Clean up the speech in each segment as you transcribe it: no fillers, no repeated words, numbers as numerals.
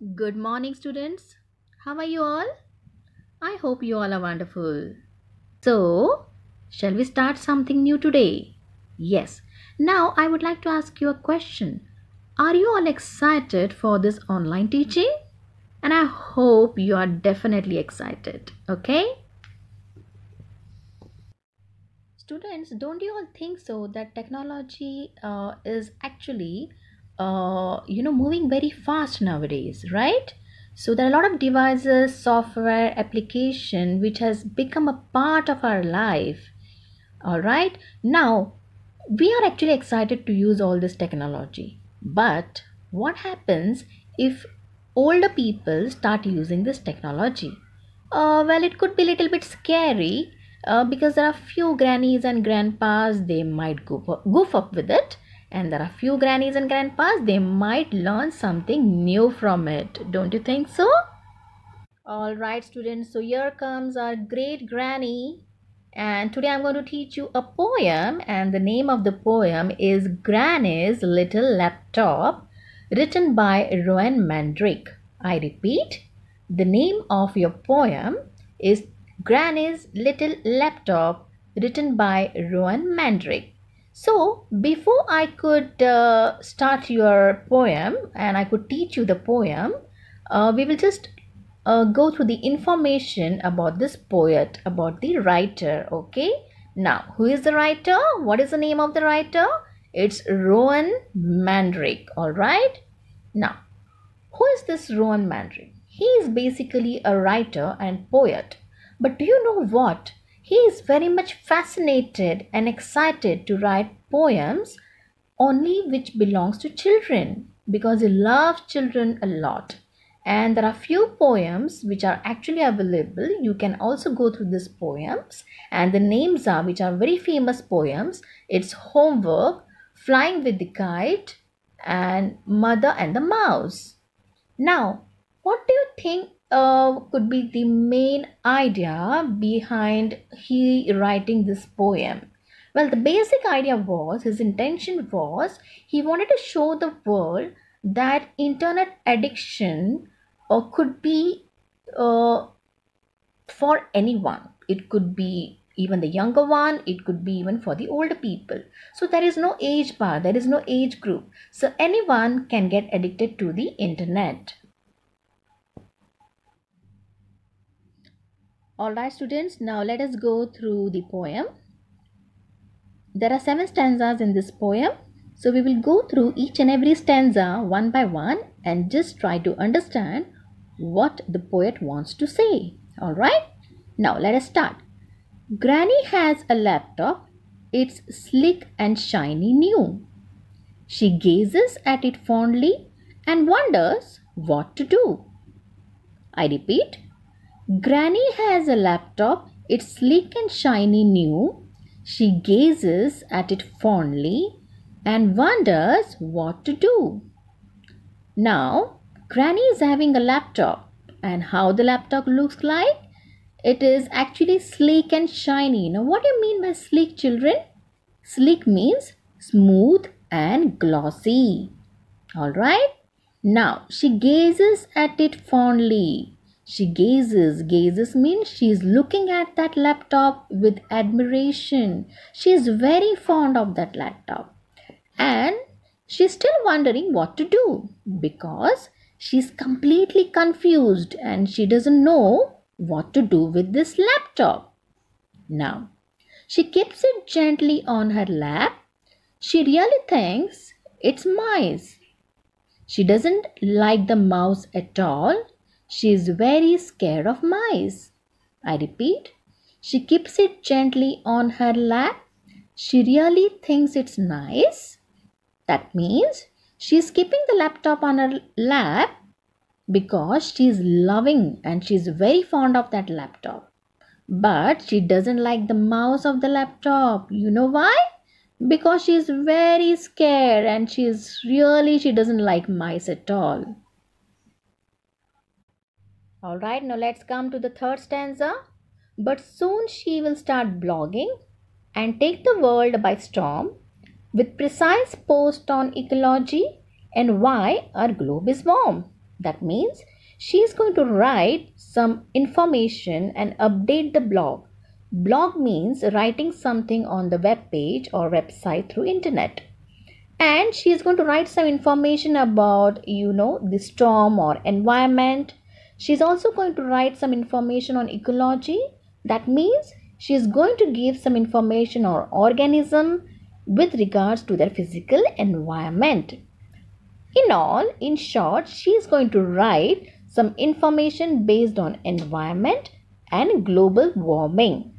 Good morning, students. How are you all? I hope you all are wonderful. So, shall we start something new today? Yes. Now, I would like to ask you a question. Are you all excited for this online teaching? And I hope you are definitely excited. Okay? Students, don't you all think so that technology is actually, moving very fast nowadays, right? So there are a lot of devices, software, application which has become a part of our life. All right. Now, we are actually excited to use all this technology. But what happens if older people start using this technology? Well, it could be a little bit scary because there are few grannies and grandpas, they might goof up with it. And there are few grannies and grandpas, they might learn something new from it. Don't you think so? All right, students. So here comes our great granny. And today I'm going to teach you a poem. And the name of the poem is Granny's Little Laptop, written by Rowan Mandrake. I repeat, the name of your poem is Granny's Little Laptop, written by Rowan Mandrake. So, before I could start your poem and I could teach you the poem, we will just go through the information about this poet, about the writer. Okay, now who is the writer? What is the name of the writer? It's Rowan Mandrake. All right, now who is this Rowan Mandrake? He is basically a writer and poet, but do you know what? He is very much fascinated and excited to write poems only which belongs to children because he loves children a lot. And there are few poems which are actually available. You can also go through these poems, and the names are, which are very famous poems, it's Homework, Flying with the Kite, and Mother and the Mouse. Now, what do you think could be the main idea behind he writing this poem? Well, the basic idea was, his intention was, he wanted to show the world that internet addiction could be uh, for anyone. It could be even the younger one, it could be even for the older people. So there is no age bar, there is no age group. So anyone can get addicted to the internet. Alright students, now let us go through the poem. There are 7 stanzas in this poem. So we will go through each and every stanza one by one and just try to understand what the poet wants to say. Alright, now let us start. Granny has a laptop. It's slick and shiny new. She gazes at it fondly and wonders what to do. I repeat, Granny has a laptop. It's sleek and shiny new. She gazes at it fondly and wonders what to do. Now, Granny is having a laptop, and how the laptop looks like? It is actually sleek and shiny. Now, what do you mean by sleek, children? Sleek means smooth and glossy. Alright? Now, she gazes at it fondly. She gazes means she is looking at that laptop with admiration. She is very fond of that laptop. And she's still wondering what to do because she's completely confused and she doesn't know what to do with this laptop. Now, she keeps it gently on her lap. She really thinks it's mice. She doesn't like the mouse at all. She is very scared of mice. I repeat, she keeps it gently on her lap. She really thinks it's nice. That means she is keeping the laptop on her lap because she is loving and she is very fond of that laptop. But she doesn't like the mouse of the laptop. You know why? Because she is very scared and she doesn't like mice at all. Alright, now let's come to the third stanza. But soon she will start blogging and take the world by storm with precise post on ecology and why our globe is warm. That means she is going to write some information and update the blog. Blog means writing something on the web page or website through internet. And she is going to write some information about the storm or environment. She's also going to write some information on ecology. That means she is going to give some information or organism with regards to their physical environment. In short, she is going to write some information based on environment and global warming.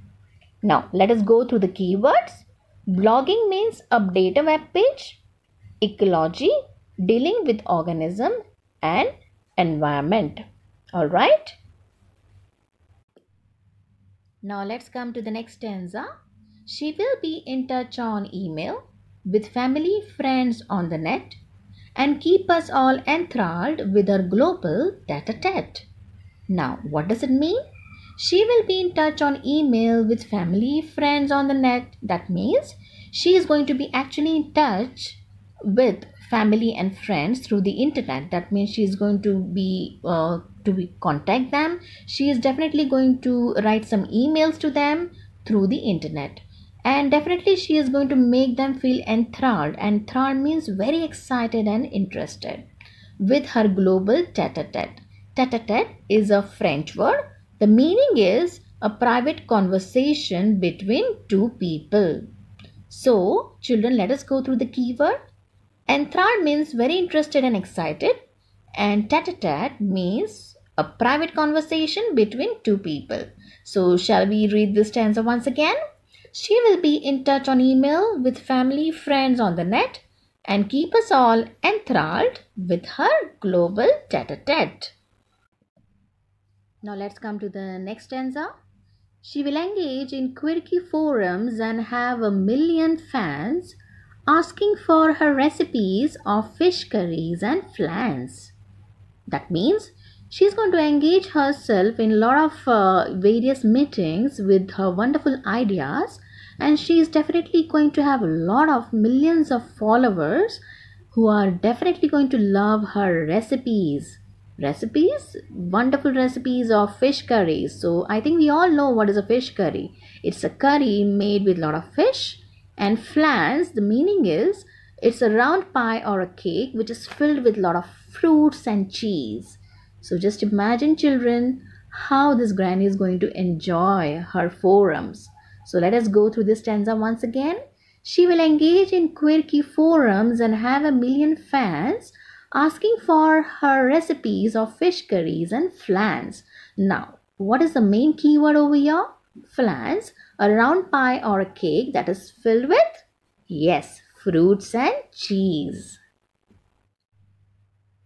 Now let us go through the keywords. Blogging means update a web page. Ecology, dealing with organism, and environment. All right. Now let's come to the next stanza. She will be in touch on email with family, friends on the net, and keep us all enthralled with her global tete-a-tete. Now, what does it mean? She will be in touch on email with family, friends on the net. That means she is going to be actually in touch with family and friends through the internet. That means she is going to be contact them. She is definitely going to write some emails to them through the internet, and definitely she is going to make them feel enthralled. Enthralled means very excited and interested with her global tete-a-tete. Tete-a-tete is a French word. The meaning is a private conversation between two people. So children, let us go through the keyword. Enthralled means very interested and excited, and tete-a-tete means a private conversation between two people. So shall we read this stanza once again? She will be in touch on email with family, friends on the net, and keep us all enthralled with her global tete-a-tete. Now let's come to the next stanza. She will engage in quirky forums and have 1,000,000 fans asking for her recipes of fish curries and flans. That means she's going to engage herself in a lot of various meetings with her wonderful ideas, and she is definitely going to have a lot of millions of followers who are definitely going to love her recipes. Wonderful recipes of fish curries. So I think we all know what is a fish curry. It's a curry made with a lot of fish. And flans, the meaning is it's a round pie or a cake which is filled with a lot of fruits and cheese. So just imagine, children, how this granny is going to enjoy her forums. So let us go through this stanza once again. She will engage in quirky forums and have 1,000,000 fans asking for her recipes of fish curries and flans. Now, what is the main keyword over here? Flans, a round pie or a cake that is filled with, yes, fruits and cheese.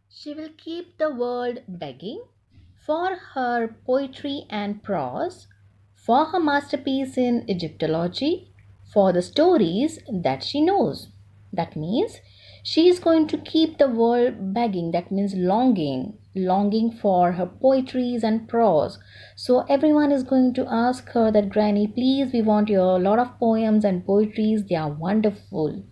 She will keep the world begging for her poetry and prose, for her masterpiece in Egyptology, for the stories that she knows. That means she is going to keep the world begging. That means longing for her poetries and prose. So everyone is going to ask her that, Granny, please, we want your lot of poems and poetries. They are wonderful.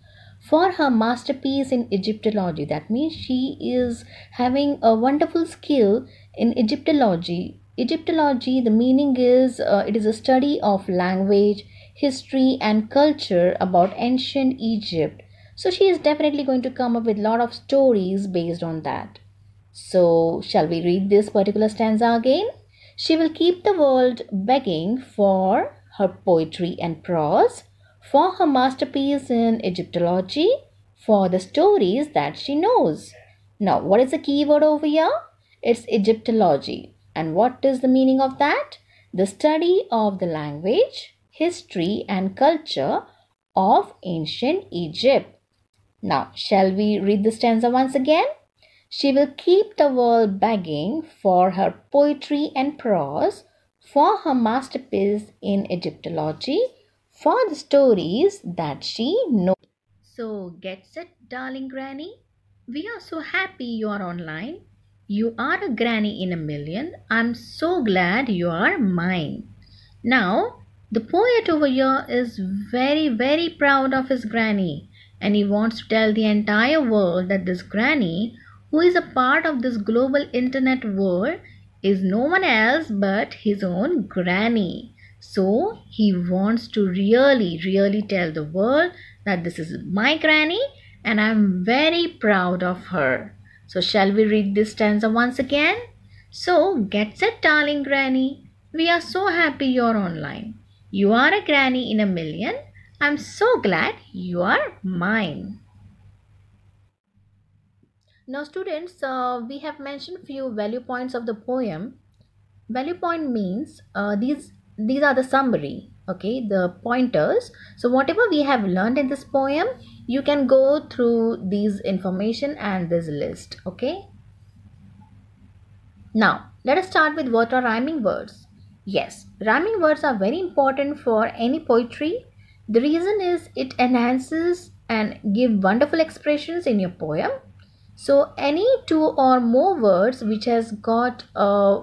For her masterpiece in Egyptology. That means she is having a wonderful skill in Egyptology. Egyptology, the meaning is it is a study of language, history and culture about ancient Egypt. So she is definitely going to come up with a lot of stories based on that. So shall we read this particular stanza again? She will keep the world begging for her poetry and prose, for her masterpiece in Egyptology, for the stories that she knows. Now, what is the key word over here? It's Egyptology. And what is the meaning of that? The study of the language, history and culture of ancient Egypt. Now, shall we read the stanza once again? She will keep the world begging for her poetry and prose, for her masterpiece in Egyptology, for the stories that she knows. So, get set, darling Granny. We are so happy you are online. You are a granny in a million. I'm so glad you are mine. Now, the poet over here is very, very proud of his granny. And he wants to tell the entire world that this granny who is a part of this global internet world, is no one else but his own granny. So he wants to really tell the world that this is my granny and I'm very proud of her. So shall we read this stanza once again? So get set, darling granny. We are so happy you're online. You are a granny in a million. I'm so glad you are mine. Now students, we have mentioned few value points of the poem. Value point means these are the summary, okay, the pointers. So whatever we have learned in this poem, you can go through these information and this list, okay. Now let us start with what are rhyming words. Yes, rhyming words are very important for any poetry. The reason is it enhances and give wonderful expressions in your poem. So any two or more words which has got a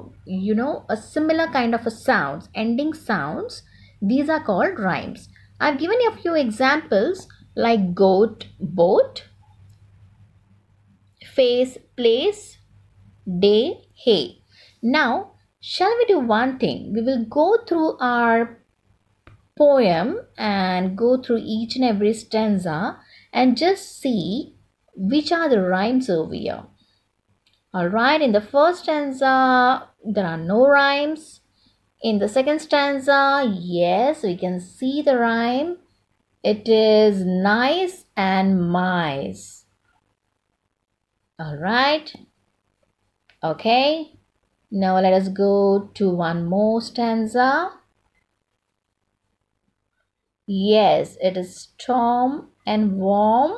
similar kind of a sounds, ending sounds, these are called rhymes. I've given you a few examples like goat, boat, face, place, day, hay. Now, shall we do one thing? We will go through our poem and go through each and every stanza and just see which are the rhymes over here. Alright, in the first stanza, there are no rhymes. In the second stanza, yes, we can see the rhyme. It is nice and mice. Alright. Okay. Now let us go to one more stanza. Yes, it is storm and warm.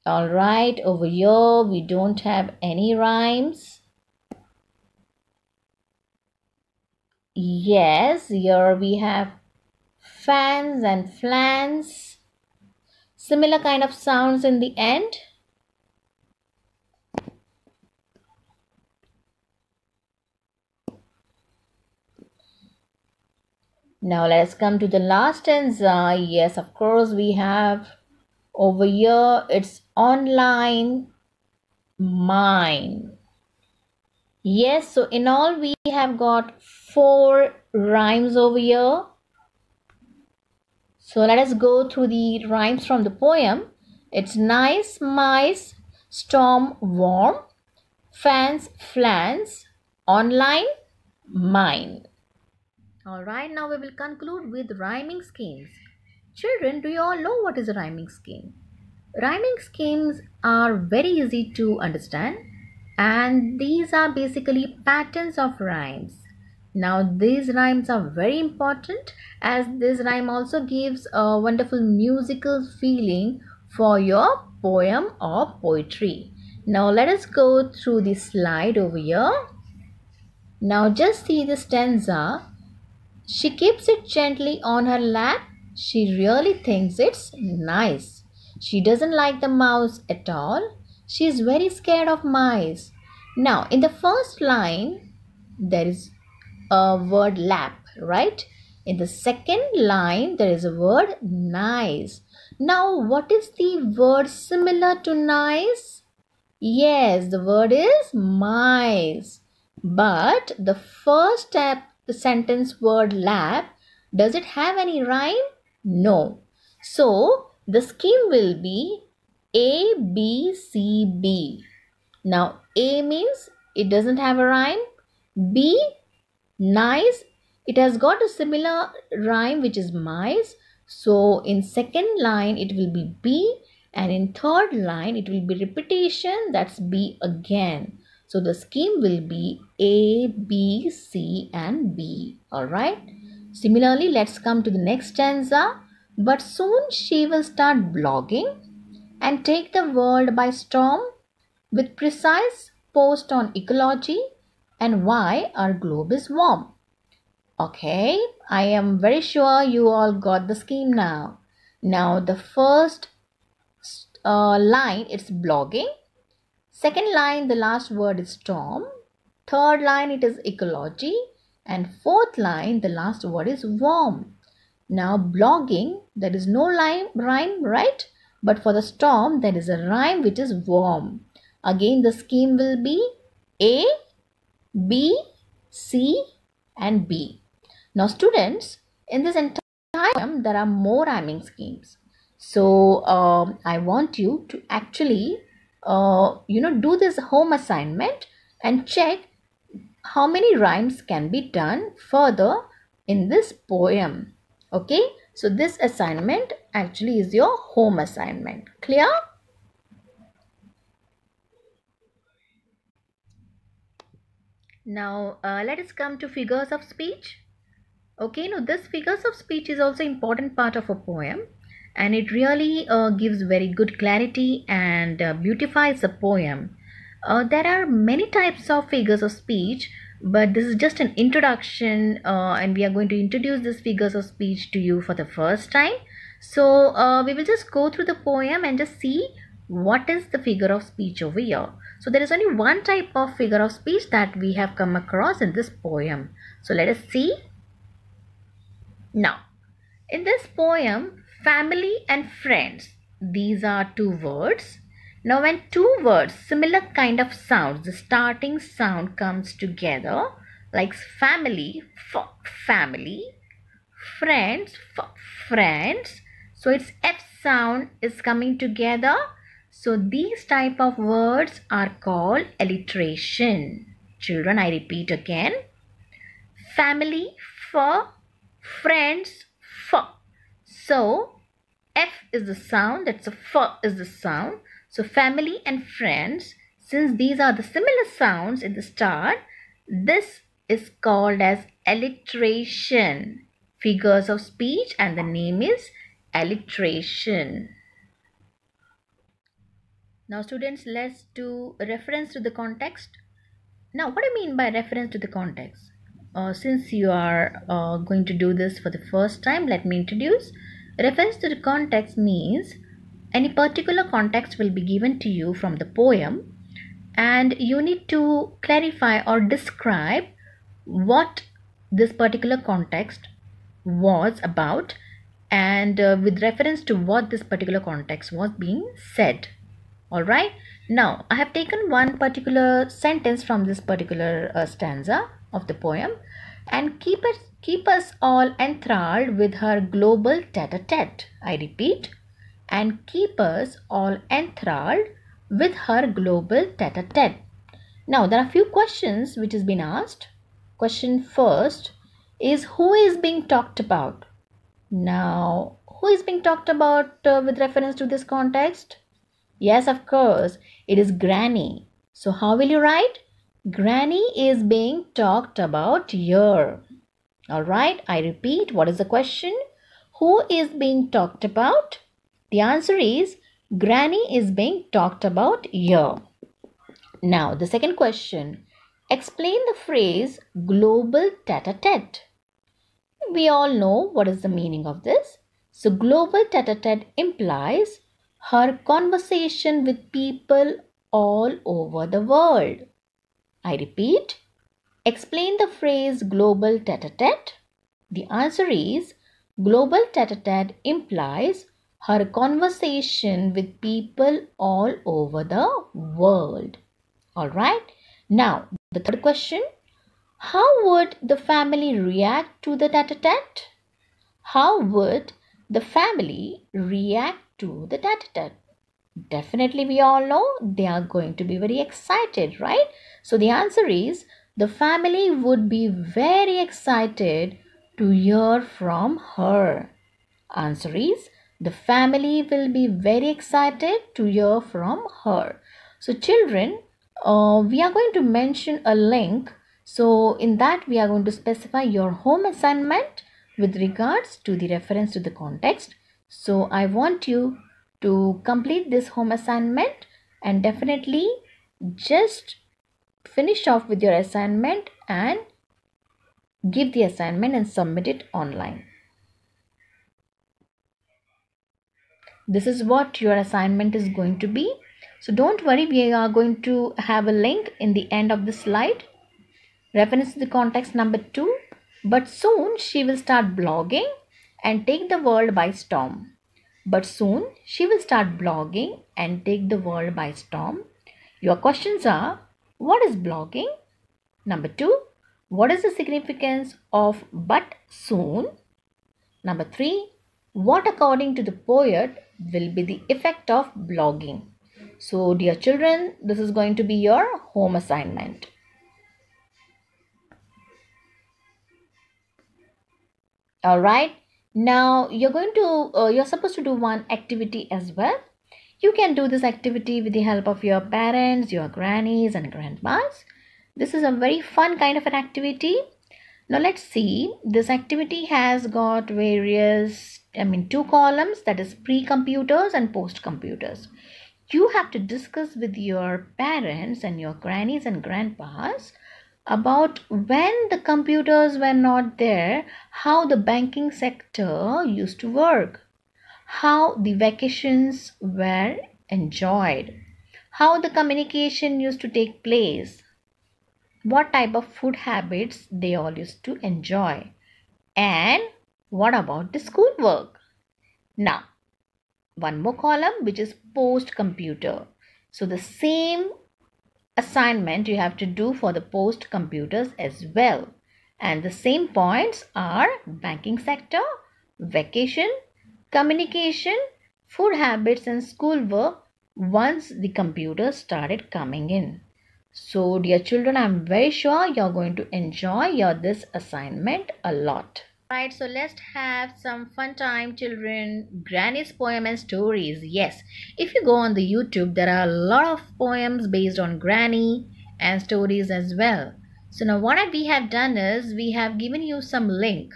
Alright, over here we don't have any rhymes. Yes, here we have fans and flans. Similar kind of sounds in the end. Now let us come to the last stanza. Yes, of course we have over here it's online, mine. Yes, so in all we have got 4 rhymes over here. So let us go through the rhymes from the poem. It's nice, mice, storm, warm, fans, flans, online, mine. Alright, now we will conclude with rhyming schemes. Children, do you all know what is a rhyming scheme? Rhyming schemes are very easy to understand and these are basically patterns of rhymes. Now these rhymes are very important as this rhyme also gives a wonderful musical feeling for your poem or poetry. Now let us go through the slide over here. Now just see the stanza. She keeps it gently on her lap. She really thinks it's nice. She doesn't like the mouse at all. She is very scared of mice. Now, in the first line, there is a word lap, right? In the second line, there is a word nice. Now, what is the word similar to nice? Yes, the word is mice. But the first step, the sentence word lap, does it have any rhyme? No. So, the scheme will be A, B, C, B. Now, A means it doesn't have a rhyme. B, nice, it has got a similar rhyme which is mice. So, in second line it will be B and in third line it will be repetition, that's B again. So, the scheme will be A, B, C and B. Alright. Similarly, let's come to the next stanza. But soon she will start blogging and take the world by storm with precise post on ecology and why our globe is warm. Okay, I am very sure you all got the scheme now. Now the first line it's blogging. Second line the last word is storm. Third line it is ecology. And fourth line the last word is warm. Now blogging, there is no rhyme, right? But for the storm, there is a rhyme which is warm. Again, the scheme will be A, B, C and B. Now students, in this entire poem, there are more rhyming schemes. So I want you to actually, do this home assignment and check how many rhymes can be done further in this poem. Okay, so this assignment actually is your home assignment. Clear? Now let us come to figures of speech. Okay, now this figures of speech is also important part of a poem, and it really gives very good clarity and beautifies the poem. There are many types of figures of speech, but this is just an introduction, and we are going to introduce these figures of speech to you for the first time. So we will just go through the poem and just see what is the figure of speech over here. So there is only one type of figure of speech that we have come across in this poem. So let us see. Now, in this poem, family and friends, these are two words. Now, when two words, similar kind of sounds, the starting sound comes together, like family, family, friends, friends. So, its F sound is coming together. So, these type of words are called alliteration. Children, I repeat again. Family, friends, so F is the sound, that's a is the sound. So family and friends, since these are the similar sounds in the start, this is called as alliteration. Figures of speech, and the name is alliteration. Now students, let's do a reference to the context. Now what do I mean by reference to the context? Since you are going to do this for the first time, let me introduce. Reference to the context means any particular context will be given to you from the poem, and you need to clarify or describe what this particular context was about, and with reference to what this particular context was being said. Alright, now I have taken one particular sentence from this particular stanza of the poem, and keep us all enthralled with her global tete-a-tete. I repeat, and keep us all enthralled with her global tete-a-tete. Now there are few questions which has been asked. Question first is, who is being talked about? Now who is being talked about with reference to this context? Yes, of course, it is Granny. So how will you write? Granny is being talked about here. Alright, I repeat, what is the question? Who is being talked about? The answer is Granny is being talked about here. Now, the second question. Explain the phrase global tete-a-tete. We all know what is the meaning of this. So, global tete-a-tete implies her conversation with people all over the world. I repeat, explain the phrase global tete-a-tete. The answer is global tete-a-tete implies her conversation with people all over the world. Alright, now the third question. How would the family react to the tete-a-tete? How would the family react to the tete-a-tete? Definitely we all know they are going to be very excited, right? So the answer is the family would be very excited to hear from her. Answer is the family will be very excited to hear from her. So children, we are going to mention a link. So in that we are going to specify your home assignment with regards to the reference to the context. So I want you to complete this home assignment and definitely just finish off with your assignment and give the assignment and submit it online. This is what your assignment is going to be. So don't worry, we are going to have a link in the end of the slide. Reference to the context number 2. But soon she will start blogging, and take the world by storm. But soon she will start blogging and take the world by storm. Your questions are: what is blogging? Number 2, what is the significance of but soon? Number 3, what according to the poet will be the effect of blogging? So, dear children, this is going to be your home assignment. All right. Now you're supposed to do one activity as well. You can do this activity with the help of your parents, your grannies and grandmas. This is a very fun kind of an activity. Now let's see. This activity has got two columns, that is pre-computers and post-computers. You have to discuss with your parents and your grannies and grandpas about when the computers were not there, how the banking sector used to work, how the vacations were enjoyed, how the communication used to take place, what type of food habits they all used to enjoy, and what about the schoolwork. Now, one more column which is post computer. So the same assignment you have to do for the post computers as well, and the same points are banking sector, vacation, communication, food habits and schoolwork once the computers started coming in. So dear children, I'm very sure you're going to enjoy this assignment a lot. Right, so let's have some fun time, children. Granny's poem and stories. Yes, if you go on the YouTube, there are a lot of poems based on Granny and stories as well. So now what we have done is we have given you some link.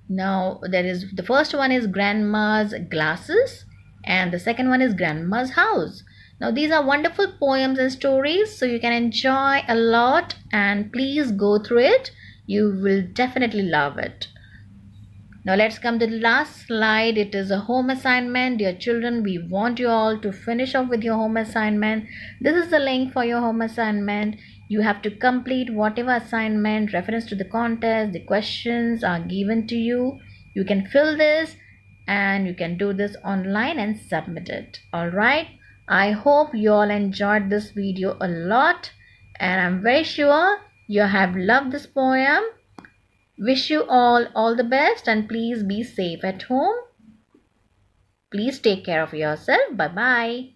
Now the first one is Grandma's Glasses and the second one is Grandma's House. Now these are wonderful poems and stories, so you can enjoy a lot, and please go through it. You will definitely love it. Now let's come to the last slide. It is a home assignment. Dear children, we want you all to finish off with your home assignment. This is the link for your home assignment. You have to complete whatever assignment, reference to the contest, the questions are given to you. You can fill this and you can do this online and submit it. Alright. I hope you all enjoyed this video a lot, and I'm very sure you have loved this poem. Wish you all the best, and please be safe at home. Please take care of yourself. Bye bye.